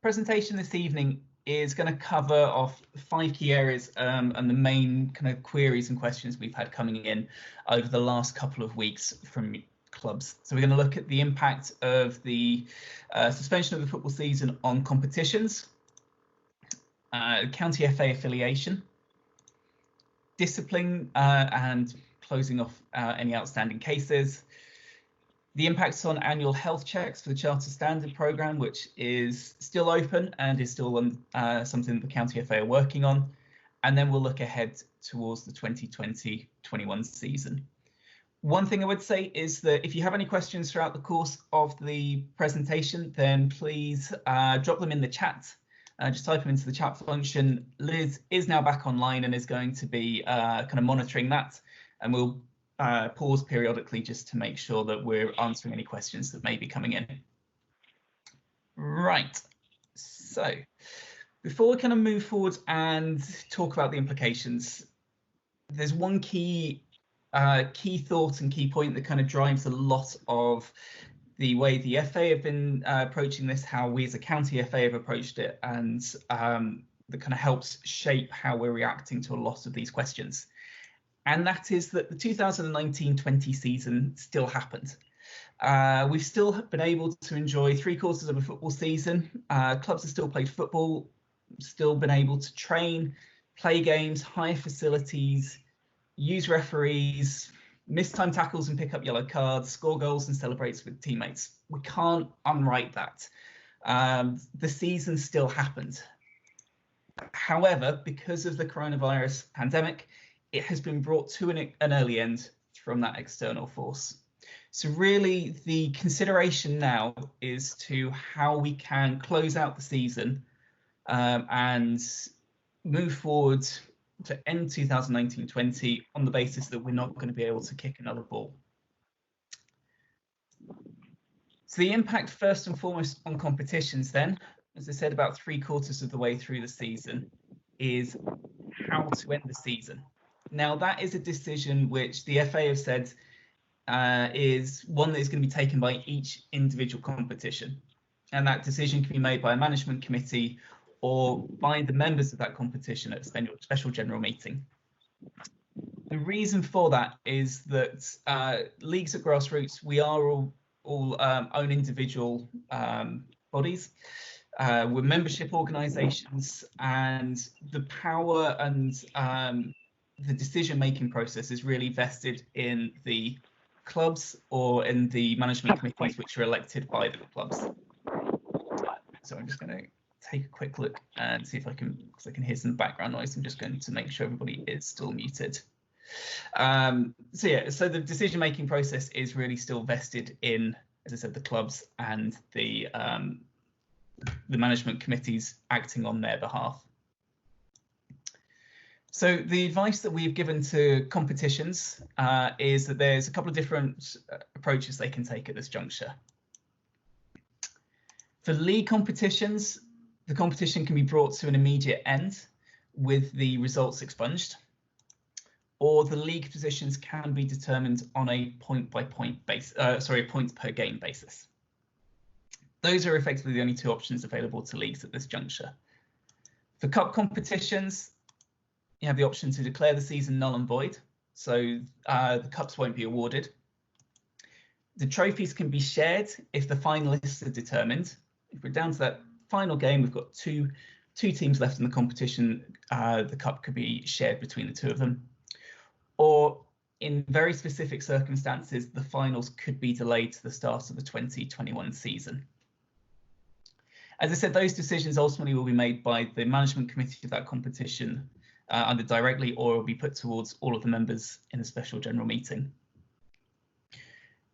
presentation this evening is going to cover off 5 key areas and the main kind of queries and questions we've had coming in over the last couple of weeks from clubs. So we're going to look at the impact of the suspension of the football season on competitions, county FA affiliation, discipline and closing off any outstanding cases, the impacts on annual health checks for the Charter Standard Programme, which is still open and is still something that the County FA are working on. And then we'll look ahead towards the 2020-21 season. One thing I would say is that if you have any questions throughout the course of the presentation, then please drop them in the chat. Just type them into the chat function. Liz is now back online and is going to be kind of monitoring that, and we'll pause periodically just to make sure that we're answering any questions that may be coming in. Right, so before we kind of move forward and talk about the implications, there's one key thought and key point that kind of drives a lot of the way the FA have been approaching this, how we as a county FA have approached it, and that kind of helps shape how we're reacting to a lot of these questions. And that is that the 2019-20 season still happened. We've still been able to enjoy 3/4 of a football season. Clubs have still played football, still been able to train, play games, hire facilities, use referees, miss time tackles and pick up yellow cards, score goals and celebrate with teammates. We can't unwrite that. The season still happened. However, because of the coronavirus pandemic, it has been brought to an early end from that external force. So really the consideration now is to how we can close out the season and move forward to end 2019-20 on the basis that we're not going to be able to kick another ball. So the impact first and foremost on competitions then, as I said, about 3/4 of the way through the season, is how to end the season. Now that is a decision which the FA have said is one that is going to be taken by each individual competition, and that decision can be made by a management committee or by the members of that competition at a special general meeting. The reason for that is that leagues at grassroots, we are all own individual bodies. We're membership organisations, and the power and the decision-making process is really vested in the clubs or in the management committees which are elected by the clubs. So I'm just going to take a quick look and see if I can, because I can hear some background noise. I'm just going to make sure everybody is still muted. So yeah, so the decision-making process is really still vested in, as I said, the clubs and the management committees acting on their behalf. So the advice that we've given to competitions is that there's a couple of different approaches they can take at this juncture. For league competitions, the competition can be brought to an immediate end with the results expunged, or the league positions can be determined on a point per game basis. Those are effectively the only two options available to leagues at this juncture. For cup competitions, you have the option to declare the season null and void, so the cups won't be awarded. The trophies can be shared if the finalists are determined. If we're down to that final game, we've got two teams left in the competition, the cup could be shared between the two of them. Or in very specific circumstances, the finals could be delayed to the start of the 2021 season. As I said, those decisions ultimately will be made by the management committee of that competition, either directly or will be put towards all of the members in a special general meeting.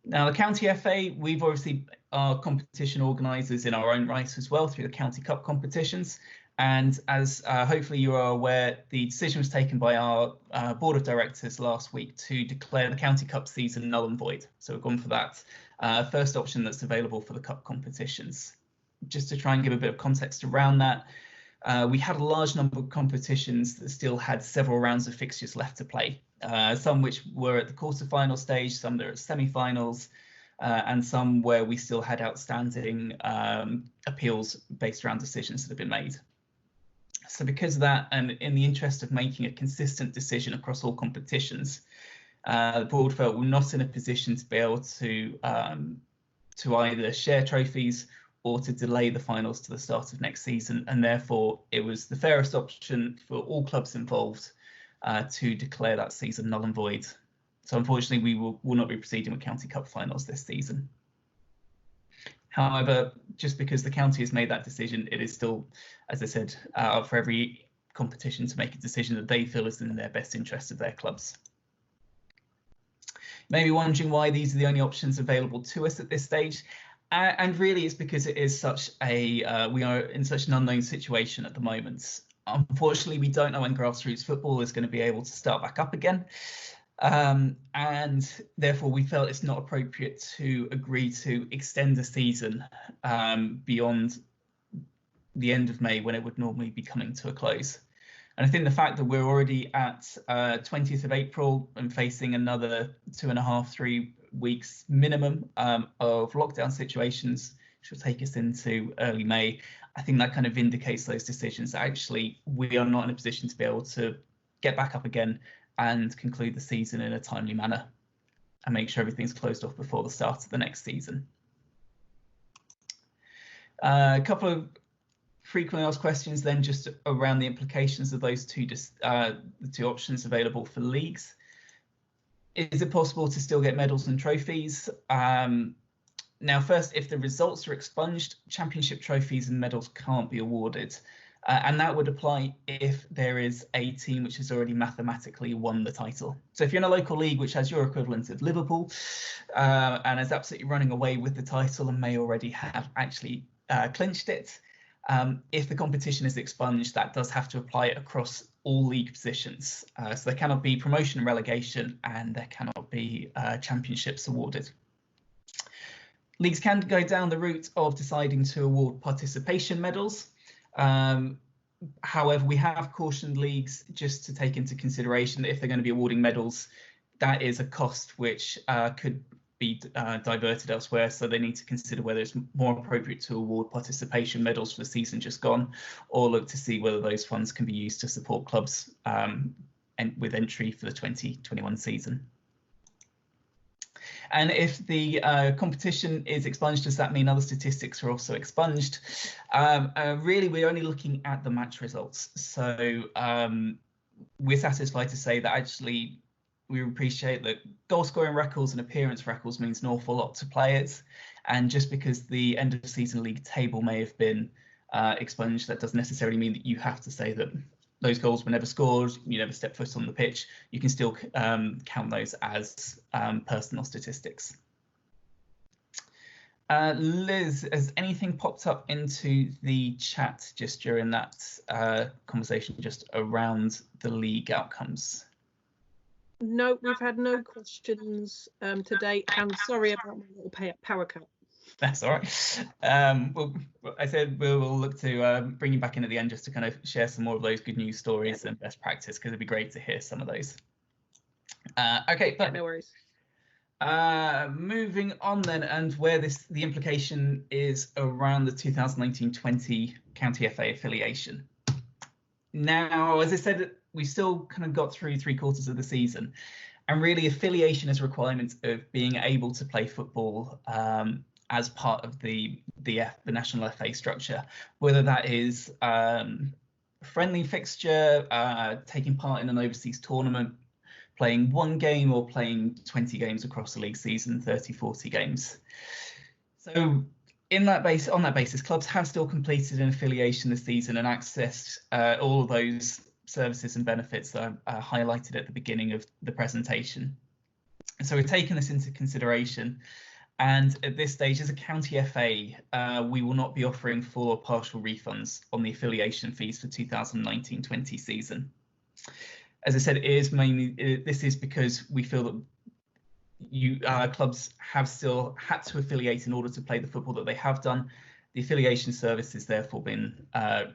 Now, the County FA, we've obviously are competition organisers in our own right as well through the County Cup competitions. And as hopefully you are aware, the decision was taken by our board of directors last week to declare the County Cup season null and void. So we've gone for that first option that's available for the Cup competitions. Just to try and give a bit of context around that, we had a large number of competitions that still had several rounds of fixtures left to play, some which were at the quarter-final stage, some that are at semi-finals, and some where we still had outstanding appeals based around decisions that have been made. So because of that, and in the interest of making a consistent decision across all competitions, the board felt we're not in a position to be able to either share trophies or to delay the finals to the start of next season, and therefore it was the fairest option for all clubs involved to declare that season null and void. So unfortunately, we will not be proceeding with County Cup finals this season. However, just because the county has made that decision, it is still, as I said, up for every competition to make a decision that they feel is in their best interest of their clubs. Maybe wondering why these are the only options available to us at this stage. And really it's because it is such a, we are in such an unknown situation at the moment. Unfortunately, we don't know when grassroots football is going to be able to start back up again. And therefore we felt it's not appropriate to agree to extend the season beyond the end of May, when it would normally be coming to a close. And I think the fact that we're already at 20th of April and facing another 2.5-3 weeks minimum of lockdown situations, which will take us into early May, I think that kind of vindicates those decisions. Actually, we are not in a position to be able to get back up again and conclude the season in a timely manner and make sure everything's closed off before the start of the next season. A couple of frequently asked questions then just around the implications of those the two options available for leagues. Is it possible to still get medals and trophies? Now, first, if the results are expunged, championship trophies and medals can't be awarded. And that would apply if there is a team which has already mathematically won the title. So if you're in a local league which has your equivalent of Liverpool and is absolutely running away with the title and may already have actually clinched it, if the competition is expunged, that does have to apply across all league positions. So there cannot be promotion and relegation, and there cannot be championships awarded. Leagues can go down the route of deciding to award participation medals. However, we have cautioned leagues just to take into consideration that if they're going to be awarding medals, that is a cost which could be diverted elsewhere. So they need to consider whether it's more appropriate to award participation medals for the season just gone, or look to see whether those funds can be used to support clubs with entry for the 2021 season. And if the competition is expunged, does that mean other statistics are also expunged? Really, we're only looking at the match results. So we're satisfied to say that actually we appreciate that goal scoring records and appearance records means an awful lot to players. And just because the end of season league table may have been expunged, that doesn't necessarily mean that you have to say that those goals were never scored, you never stepped foot on the pitch. You can still count those as personal statistics. Liz, has anything popped up into the chat just during that conversation just around the league outcomes? No, we've had no questions to date. I'm sorry about my little power cut. That's all right. Well, I said we'll look to bring you back in at the end just to kind of share some more of those good news stories and best practice, because it'd be great to hear some of those. Okay, but no worries. Moving on then, and where the implication is around the 2019-20 County FA affiliation. Now, as I said, we still kind of got through 3/4 of the season, and really affiliation is a requirement of being able to play football as part of the national FA structure, whether that is friendly fixture, taking part in an overseas tournament, playing one game, or playing 20 games across the league season, 30-40 games. So on that basis, clubs have still completed an affiliation this season and accessed all of those services and benefits that are highlighted at the beginning of the presentation. So we've taken this into consideration. And at this stage, as a county FA, we will not be offering full or partial refunds on the affiliation fees for 2019-20 season. As I said, this is because we feel that clubs have still had to affiliate in order to play the football that they have done. The affiliation service has therefore been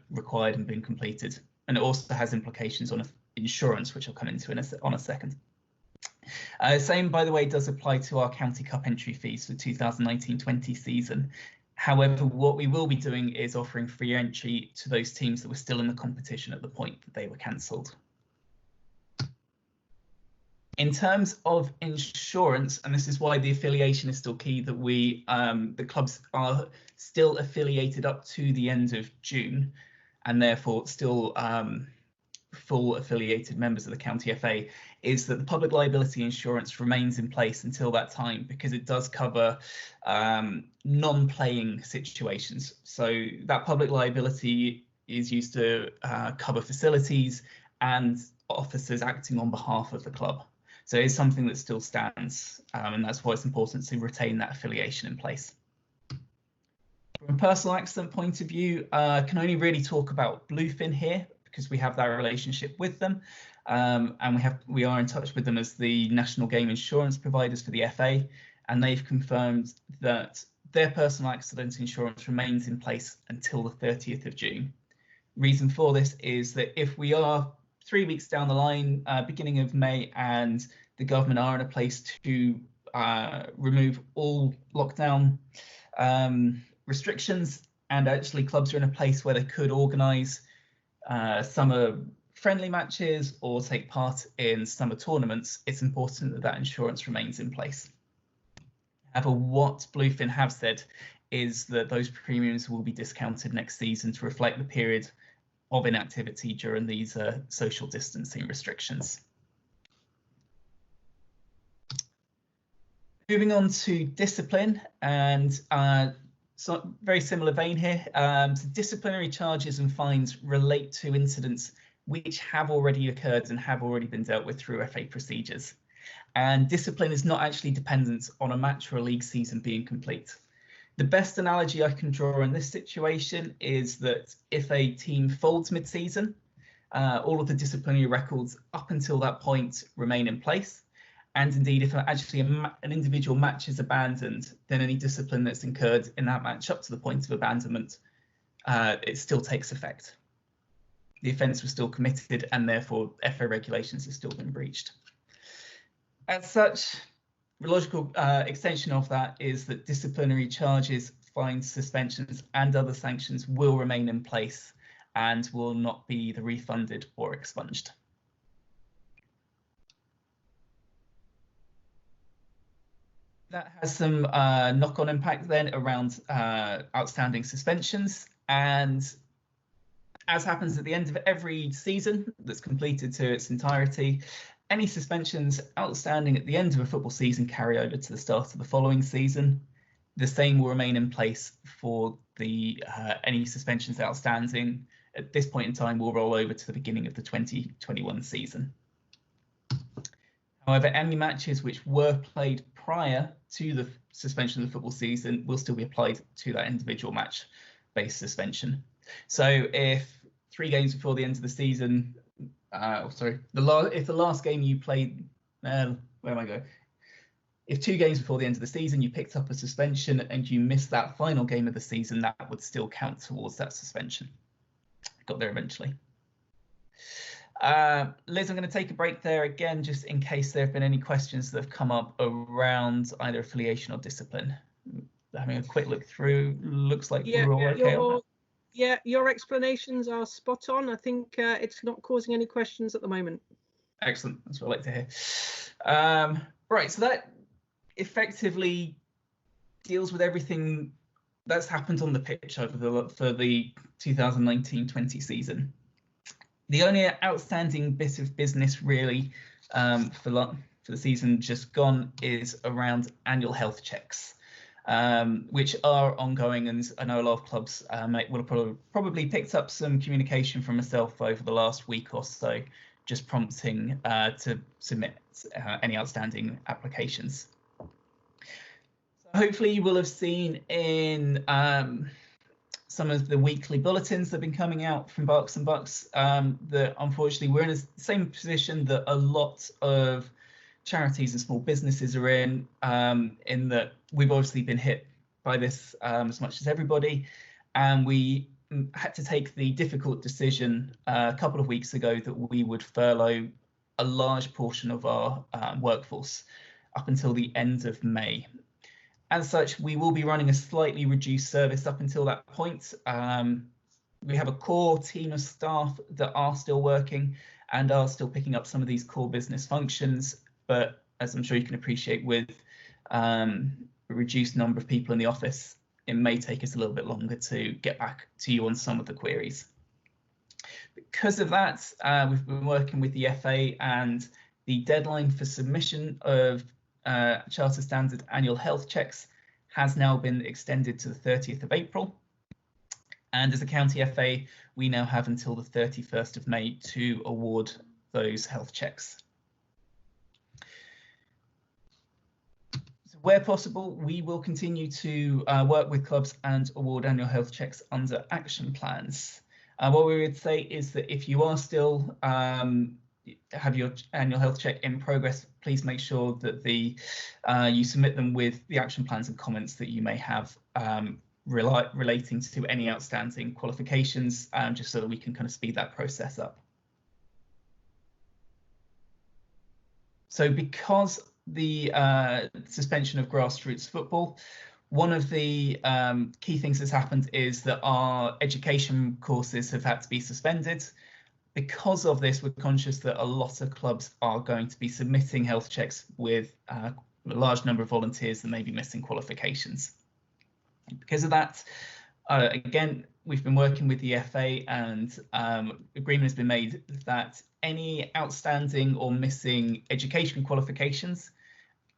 required and been completed. And it also has implications on insurance, which I'll come into on a second. Same, by the way, does apply to our County Cup entry fees for 2019-20 season. However, what we will be doing is offering free entry to those teams that were still in the competition at the point that they were cancelled. In terms of insurance, and this is why the affiliation is still key, that the clubs are still affiliated up to the end of June, and therefore still full affiliated members of the County FA, is that the public liability insurance remains in place until that time, because it does cover non-playing situations. So that public liability is used to cover facilities and officers acting on behalf of the club. So it's something that still stands, and that's why it's important to retain that affiliation in place. From a personal accident point of view, can only really talk about Bluefin here, because we have that relationship with them, and we are in touch with them as the national game insurance providers for the FA, and they've confirmed that their personal accident insurance remains in place until the 30th of June. Reason for this is that if we are 3 weeks down the line, beginning of May, and the government are in a place to remove all lockdown restrictions, and actually clubs are in a place where they could organise summer friendly matches or take part in summer tournaments, it's important that that insurance remains in place. However, what Bluefin have said is that those premiums will be discounted next season to reflect the period of inactivity during these social distancing restrictions. Moving on to discipline, and so very similar vein here. So disciplinary charges and fines relate to incidents which have already occurred and have already been dealt with through FA procedures. And discipline is not actually dependent on a match or a league season being complete. The best analogy I can draw in this situation is that if a team folds mid-season, all of the disciplinary records up until that point remain in place. And indeed, if actually an individual match is abandoned, then any discipline that's incurred in that match up to the point of abandonment, it still takes effect. The offence was still committed, and therefore FA regulations have still been breached. As such, the logical extension of that is that disciplinary charges, fines, suspensions, and other sanctions will remain in place and will not be either refunded or expunged. That has some knock-on impact then around outstanding suspensions, and as happens at the end of every season that's completed to its entirety, any suspensions outstanding at the end of a football season carry over to the start of the following season. The same will remain in place for the any suspensions outstanding at this point in time will roll over to the beginning of the 2021 season. However, any matches which were played prior to the suspension of the football season will still be applied to that individual match-based suspension. So if 3 games before the end of the season, if the last game you played, where am I going? If 2 games before the end of the season you picked up a suspension and you missed that final game of the season, that would still count towards that suspension. Got there eventually. Liz, I'm going to take a break there again, just in case there have been any questions that have come up around either affiliation or discipline. Having a quick look through, looks like we're all okay on that. Yeah, your explanations are spot on. I think it's not causing any questions at the moment. Excellent, that's what I like to hear. Right, so that effectively deals with everything that's happened on the pitch for the 2019-20 season. The only outstanding bit of business really for the season just gone is around annual health checks, which are ongoing, and I know a lot of clubs will have probably picked up some communication from myself over the last week or so, just prompting to submit any outstanding applications. So hopefully you will have seen in some of the weekly bulletins that have been coming out from Berks and Bucks that unfortunately we're in the same position that a lot of charities and small businesses are in that we've obviously been hit by this as much as everybody, and we had to take the difficult decision a couple of weeks ago that we would furlough a large portion of our workforce up until the end of May. As such, we will be running a slightly reduced service up until that point. We have a core team of staff that are still working and are still picking up some of these core business functions. But as I'm sure you can appreciate, with a reduced number of people in the office, it may take us a little bit longer to get back to you on some of the queries. Because of that, we've been working with the FA, and the deadline for submission of Charter Standard annual health checks has now been extended to the 30th of April. And as a county FA, we now have until the 31st of May to award those health checks. So where possible, we will continue to work with clubs and award annual health checks under action plans. What we would say is that if you are still have your annual health check in progress, please make sure that you submit them with the action plans and comments that you may have relating to any outstanding qualifications, just so that we can kind of speed that process up. So because the suspension of grassroots football, one of the key things that's happened is that our education courses have had to be suspended. Because of this, we're conscious that a lot of clubs are going to be submitting health checks with a large number of volunteers that may be missing qualifications. Because of that, again, we've been working with the FA, and agreement has been made that any outstanding or missing education qualifications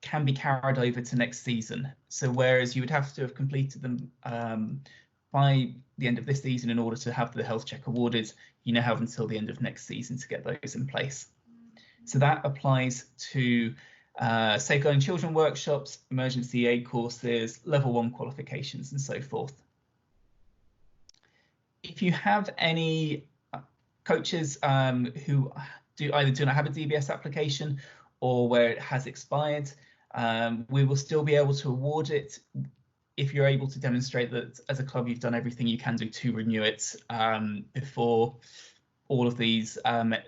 can be carried over to next season. So whereas you would have to have completed them by the end of this season in order to have the health check awarded, you now have until the end of next season to get those in place. So that applies to safeguarding children workshops, emergency aid courses, level 1 qualifications, and so forth. If you have any coaches who either do not have a DBS application or where it has expired, we will still be able to award it if you're able to demonstrate that as a club you've done everything you can do to renew it before all of these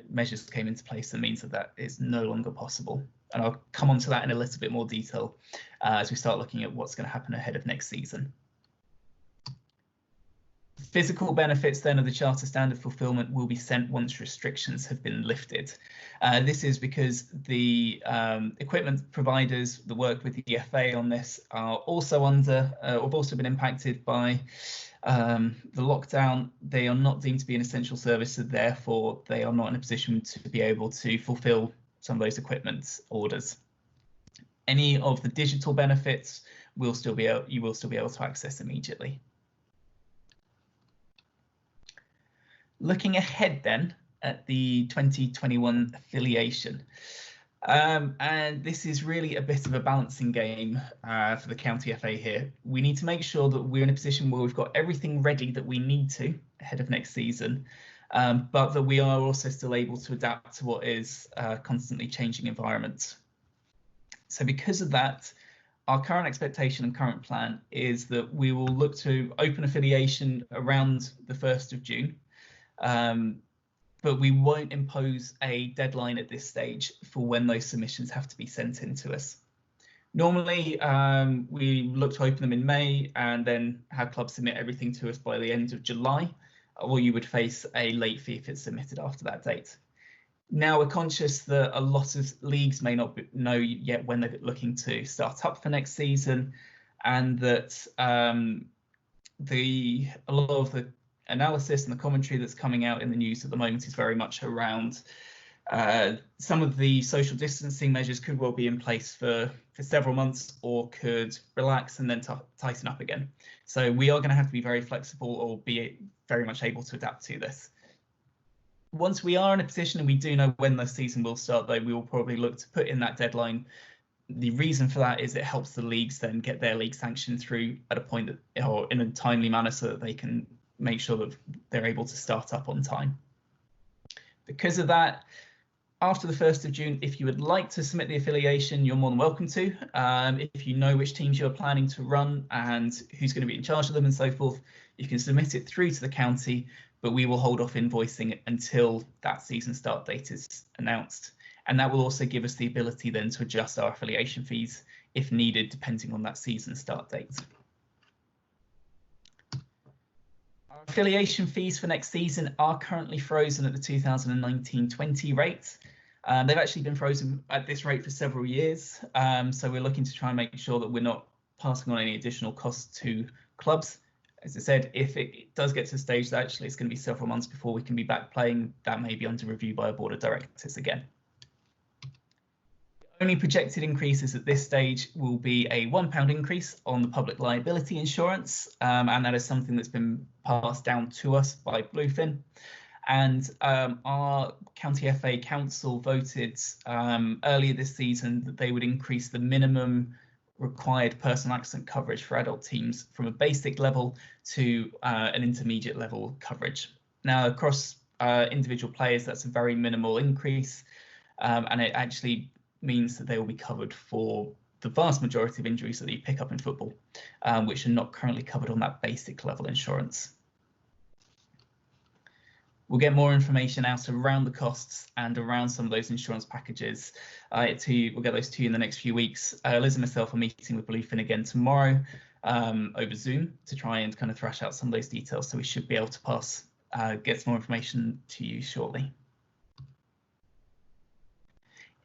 measures came into place. That means that that is no longer possible. And I'll come on to that in a little bit more detail as we start looking at what's going to happen ahead of next season. Physical benefits then of the Charter Standard fulfilment will be sent once restrictions have been lifted. This is because the equipment providers that work with the FA on this are also have also been impacted by the lockdown. They are not deemed to be an essential service, so therefore they are not in a position to be able to fulfill some of those equipment orders. Any of the digital benefits you will still be able to access immediately. Looking ahead then at the 2021 affiliation, and this is really a bit of a balancing game for the County FA here. We need to make sure that we're in a position where we've got everything ready that we need to ahead of next season, but that we are also still able to adapt to what is a constantly changing environment. So because of that, our current expectation and current plan is that we will look to open affiliation around the 1st of June. But we won't impose a deadline at this stage for when those submissions have to be sent in to us. Normally, we look to open them in May and then have clubs submit everything to us by the end of July, or you would face a late fee if it's submitted after that date. Now we're conscious that a lot of leagues may not know yet when they're looking to start up for next season, and that a lot of the analysis and the commentary that's coming out in the news at the moment is very much around some of the social distancing measures could well be in place for several months, or could relax and then tighten up again. So we are going to have to be very flexible or be very much able to adapt to this. Once we are in a position and we do know when the season will start, though, we will probably look to put in that deadline. The reason for that is it helps the leagues then get their league sanction through at a point that, or in a timely manner, so that they can make sure that they're able to start up on time. Because of that, after the 1st of June, if you would like to submit the affiliation, you're more than welcome to. If you know which teams you're planning to run and who's going to be in charge of them and so forth, you can submit it through to the county, but we will hold off invoicing it until that season start date is announced. And that will also give us the ability then to adjust our affiliation fees if needed, depending on that season start date. Our affiliation fees for next season are currently frozen at the 2019-20 rate. They've actually been frozen at this rate for several years. So we're looking to try and make sure that we're not passing on any additional costs to clubs. As I said, if it does get to a stage that actually it's going to be several months before we can be back playing, that may be under review by a board of directors again. The only projected increases at this stage will be a £1 increase on the public liability insurance, and that is something that's been passed down to us by Bluefin. And our County FA Council voted earlier this season that they would increase the minimum required personal accident coverage for adult teams from a basic level to an intermediate level coverage. Now, across individual players, that's a very minimal increase, and it actually means that they will be covered for the vast majority of injuries that you pick up in football, which are not currently covered on that basic level insurance. We'll get more information out around the costs and around some of those insurance packages. We'll get those to you in the next few weeks. Liz and myself are meeting with Bluefin again tomorrow over Zoom to try and kind of thrash out some of those details. So we should be able to get some more information to you shortly.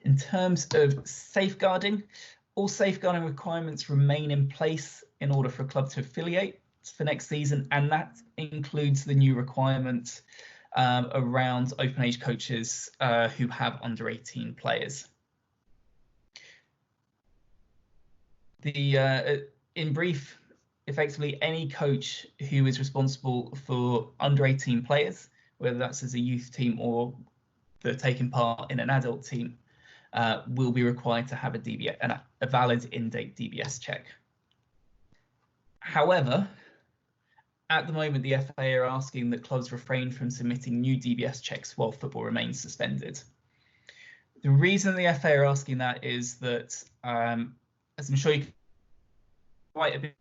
In terms of safeguarding, all safeguarding requirements remain in place in order for a club to affiliate for next season, and that includes the new requirement around open age coaches who have under 18 players. In brief, effectively any coach who is responsible for under 18 players, whether that's as a youth team or they're taking part in an adult team, will be required to have a valid in-date DBS check. However, at the moment, the FA are asking that clubs refrain from submitting new DBS checks while football remains suspended. The reason the FA are asking that is that, as I'm sure you can, quite a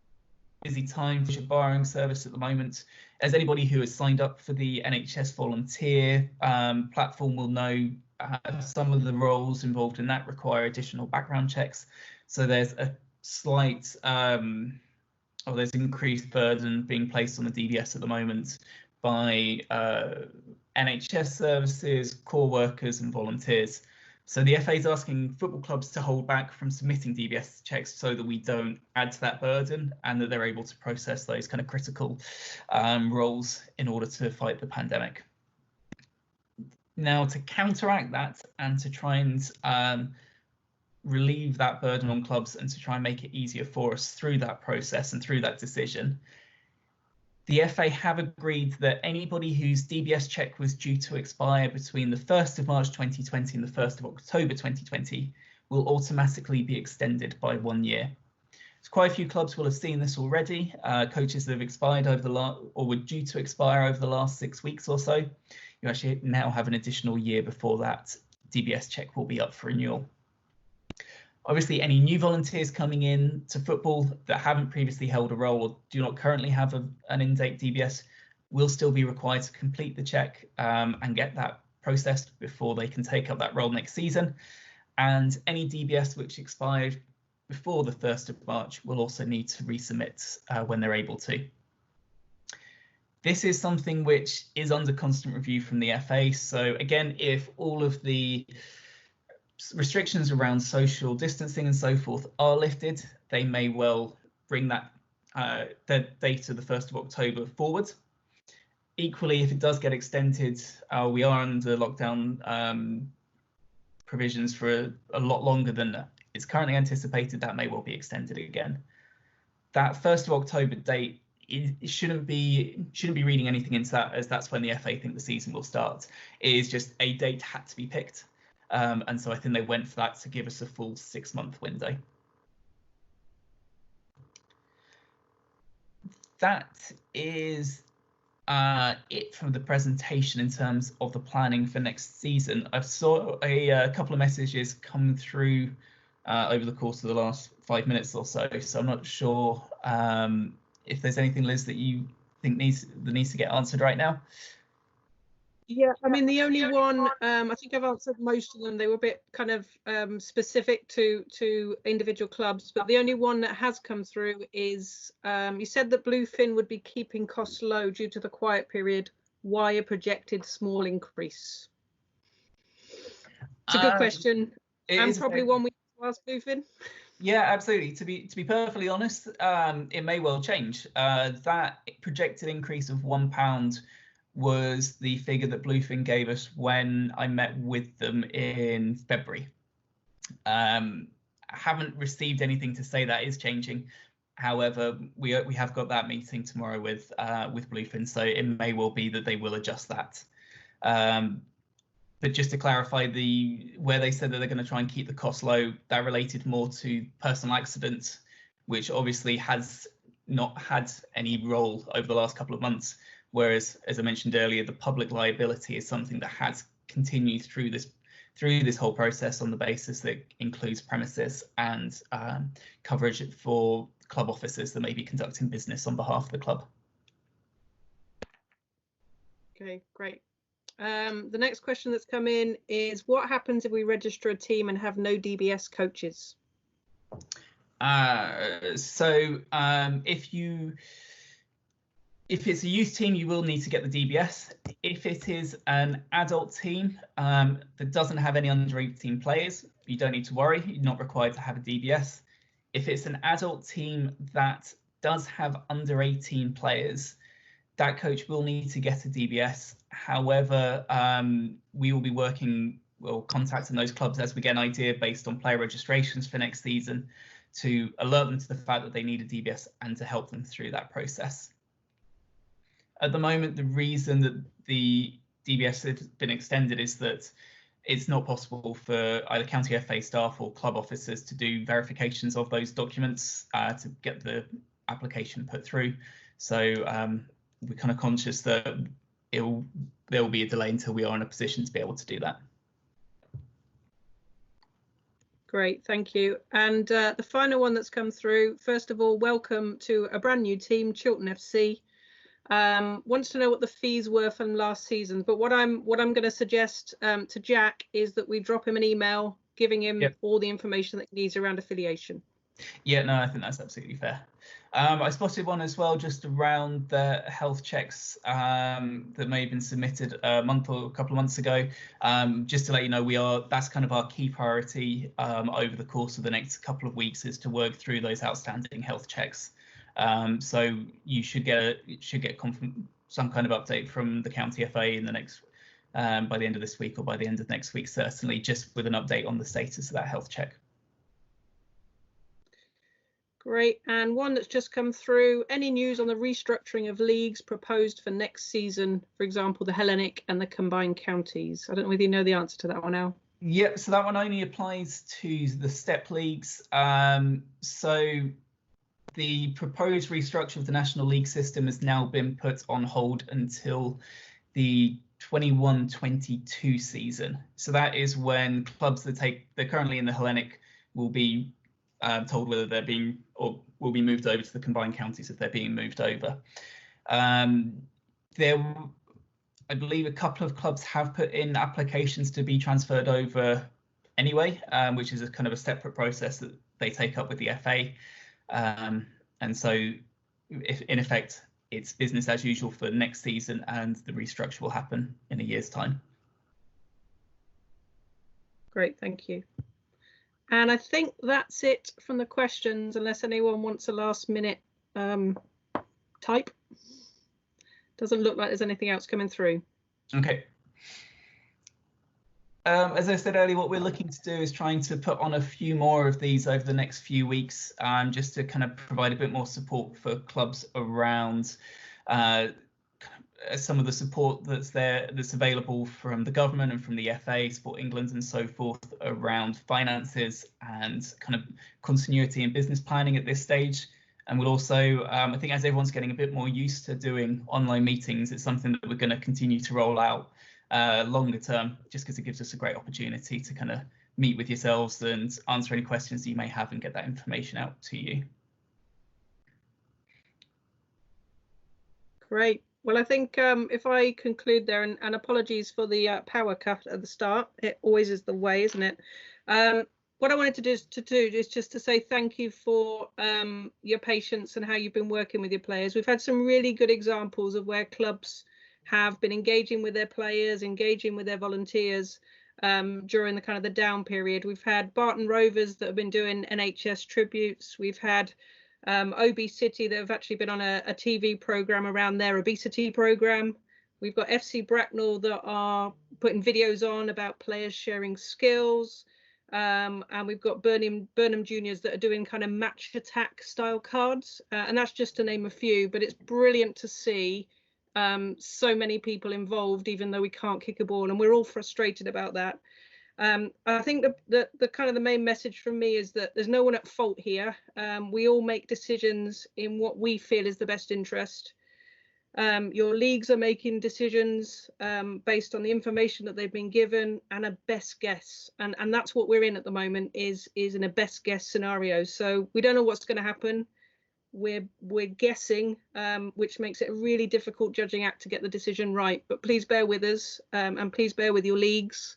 busy time for your borrowing service at the moment. As anybody who has signed up for the NHS volunteer platform will know, some of the roles involved in that require additional background checks. So there's a slight there's increased burden being placed on the DBS at the moment by NHS services, core workers and volunteers. So the FA is asking football clubs to hold back from submitting DBS checks so that we don't add to that burden and that they're able to process those kind of critical roles in order to fight the pandemic. Now, to counteract that and to try and relieve that burden on clubs and to try and make it easier for us through that process and through that decision, the FA have agreed that anybody whose DBS check was due to expire between the 1st of March 2020 and the 1st of October 2020 will automatically be extended by 1 year. So quite a few clubs will have seen this already. Coaches that have expired or were due to expire over the last 6 weeks or so, you actually now have an additional year before that DBS check will be up for renewal. Obviously, any new volunteers coming in to football that haven't previously held a role or do not currently have an in-date DBS will still be required to complete the check and get that processed before they can take up that role next season. And any DBS which expired before the 1st of March will also need to resubmit when they're able to. This is something which is under constant review from the FA. So again, if all of the restrictions around social distancing and so forth are lifted, they may well bring that the date of the 1st of October forward. Equally, if it does get extended, we are under lockdown provisions for a lot longer than is currently anticipated. That may well be extended again. That 1st of October date, it shouldn't be reading anything into that, as that's when the FA think the season will start. It is just a date had to be picked. And so I think they went for that to give us a full 6-month window. That is it from the presentation in terms of the planning for next season. I saw a couple of messages come through over the course of the last 5 minutes or so. So I'm not sure if there's anything, Liz, that you think needs to get answered right now. Yeah, I mean, the only one, I think I've answered most of them. They were a bit kind of specific to individual clubs, but the only one that has come through is you said that Bluefin would be keeping costs low due to the quiet period. Why a projected small increase? It's a good question, and probably one we have to ask Bluefin. Yeah, absolutely. To be perfectly honest, it may well change. That projected increase of £1 was the figure that Bluefin gave us when I met with them in February. I haven't received anything to say that is changing. However, we have got that meeting tomorrow with Bluefin, so it may well be that they will adjust that. But just to clarify, where they said that they're going to try and keep the cost low, that related more to personal accidents, which obviously has not had any role over the last couple of months. Whereas, as I mentioned earlier, the public liability is something that has continued through this whole process on the basis that includes premises and coverage for club officers that may be conducting business on behalf of the club. Okay, great. The next question that's come in is, what happens if we register a team and have no DBS coaches? If it's a youth team, you will need to get the DBS. If it is an adult team that doesn't have any under 18 players, you don't need to worry. You're not required to have a DBS. If it's an adult team that does have under 18 players, that coach will need to get a DBS. However, we will be contacting those clubs as we get an idea based on player registrations for next season to alert them to the fact that they need a DBS and to help them through that process. At the moment, the reason that the DBS has been extended is that it's not possible for either county FA staff or club officers to do verifications of those documents to get the application put through. So we're kind of conscious that there will be a delay until we are in a position to be able to do that. Great, thank you. And the final one that's come through, first of all, welcome to a brand new team, Chiltern FC. Wants to know what the fees were from last season, but what I'm going to suggest to Jack is that we drop him an email giving him all the information that he needs around affiliation. Yeah, no, I think that's absolutely fair. I spotted one as well just around the health checks that may have been submitted a month or a couple of months ago. Just to let you know, that's kind of our key priority over the course of the next couple of weeks, is to work through those outstanding health checks. So you should get some kind of update from the county FA in the next by the end of this week or by the end of next week, certainly, just with an update on the status of that health check. Great. And one that's just come through, any news on the restructuring of leagues proposed for next season, for example, the Hellenic and the combined counties? I don't know whether you know the answer to that one, Al. Yep, so that one only applies to the step leagues. So the proposed restructure of the National League system has now been put on hold until the 21-22 season. So that is when clubs they're currently in the Hellenic will be told whether they're being or will be moved over to the combined counties if they're being moved over. I believe a couple of clubs have put in applications to be transferred over anyway, which is a kind of a separate process that they take up with the FA. And so if, in effect, it's business as usual for next season, and the restructure will happen in a year's time. Great, thank you. And I think that's it from the questions, unless anyone wants a last minute type. Doesn't look like there's anything else coming through. Okay. As I said earlier, what we're looking to do is trying to put on a few more of these over the next few weeks, just to kind of provide a bit more support for clubs around some of the support that's available from the government and from the FA, Sport England and so forth, around finances and kind of continuity in business planning at this stage. And we'll also, I think as everyone's getting a bit more used to doing online meetings, it's something that we're going to continue to roll out longer term, just because it gives us a great opportunity to kind of meet with yourselves and answer any questions you may have and get that information out to you. Great. Well, I think if I conclude there, and apologies for the power cut at the start, it always is the way, isn't it? What I wanted to do is just to say thank you for your patience and how you've been working with your players. We've had some really good examples of where clubs have been engaging with their players, engaging with their volunteers during the kind of the down period. We've had Barton Rovers that have been doing NHS tributes. We've had Obesity that have actually been on a TV program around their obesity program. We've got FC Bracknell that are putting videos on about players sharing skills. And we've got Burnham Juniors that are doing kind of match attack style cards. And that's just to name a few, but it's brilliant to see so many people involved, even though we can't kick a ball, and we're all frustrated about that. I think the kind of the main message from me is that there's no one at fault here. We all make decisions in what we feel is the best interest. Your leagues are making decisions based on the information that they've been given and a best guess, and that's what we're in at the moment, is in a best guess scenario. So we don't know what's going to happen. We're guessing, which makes it a really difficult judging act to get the decision right. But please bear with us, and please bear with your leagues.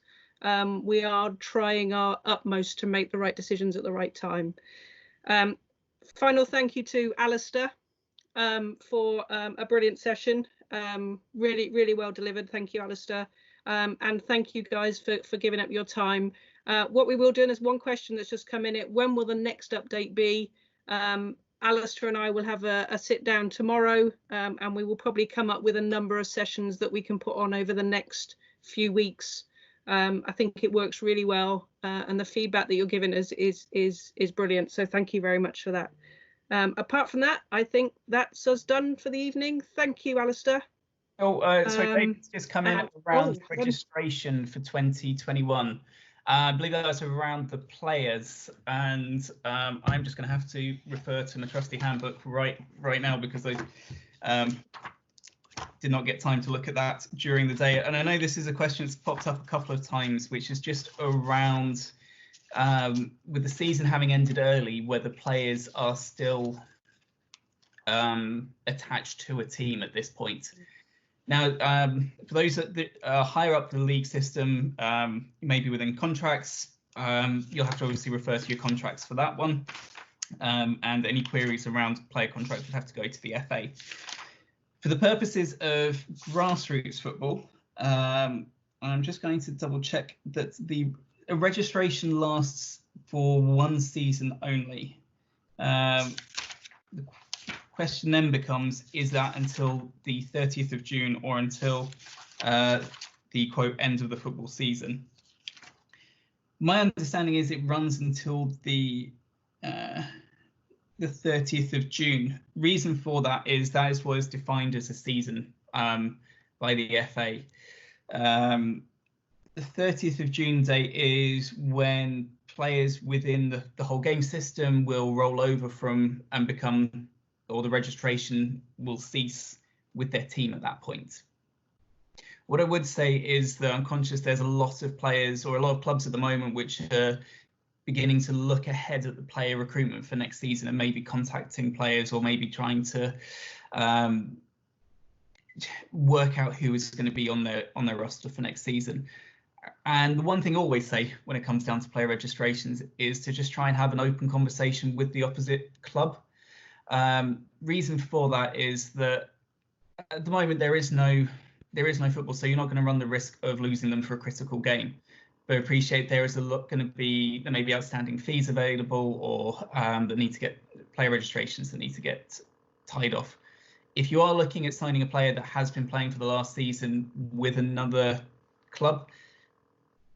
We are trying our utmost to make the right decisions at the right time. Final thank you to Alistair for a brilliant session. Really, really well delivered. Thank you, Alistair. And thank you guys for giving up your time. What we will do, and there's one question that's just come in, when will the next update be? Alistair and I will have a sit down tomorrow, and we will probably come up with a number of sessions that we can put on over the next few weeks. I think it works really well, and the feedback that you're giving us is brilliant. So thank you very much for that. Apart from that, I think that's us done for the evening. Thank you, Alistair. Oh, so David's just come in around registration for 2021. I believe that's around the players, and I'm just going to have to refer to my trusty handbook right now, because I did not get time to look at that during the day. And I know this is a question that's popped up a couple of times, which is just around with the season having ended early, whether players are still attached to a team at this point. Now, for those that are higher up the league system, maybe within contracts, you'll have to obviously refer to your contracts for that one. And any queries around player contracts would have to go to the FA. For the purposes of grassroots football, I'm just going to double check that the registration lasts for one season only. The question then becomes, is that until the 30th of June or until the quote end of the football season? My understanding is it runs until the 30th of June. Reason for that is what is defined as a season by the FA. The 30th of June date is when players within the whole game system will roll over from and become, or the registration will cease with their team at that point. What I would say is that I'm conscious there's a lot of players or a lot of clubs at the moment which are beginning to look ahead at the player recruitment for next season and maybe contacting players or maybe trying to work out who is going to be on their roster for next season. And the one thing I always say when it comes down to player registrations is to just try and have an open conversation with the opposite club. Reason for that is that at the moment there is no football, so you're not going to run the risk of losing them for a critical game. But appreciate there may be outstanding fees available, or that need to get player registrations that need to get tied off. If you are looking at signing a player that has been playing for the last season with another club,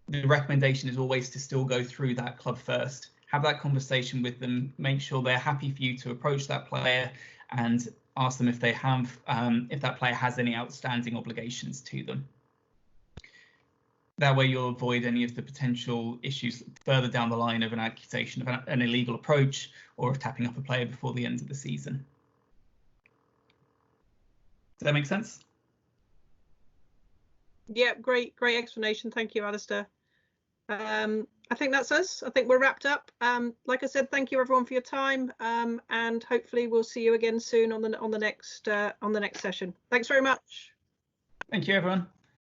the recommendation is always to still go through that club first. Have that conversation with them, make sure they're happy for you to approach that player and ask them if they have, if that player has any outstanding obligations to them. That way you'll avoid any of the potential issues further down the line of an accusation of an illegal approach or of tapping up a player before the end of the season. Does that make sense? Yeah, great explanation. Thank you, Alistair. I think that's us. I think we're wrapped up. Like I said, thank you everyone for your time, and hopefully we'll see you again soon on the next session. Thanks very much. Thank you, everyone.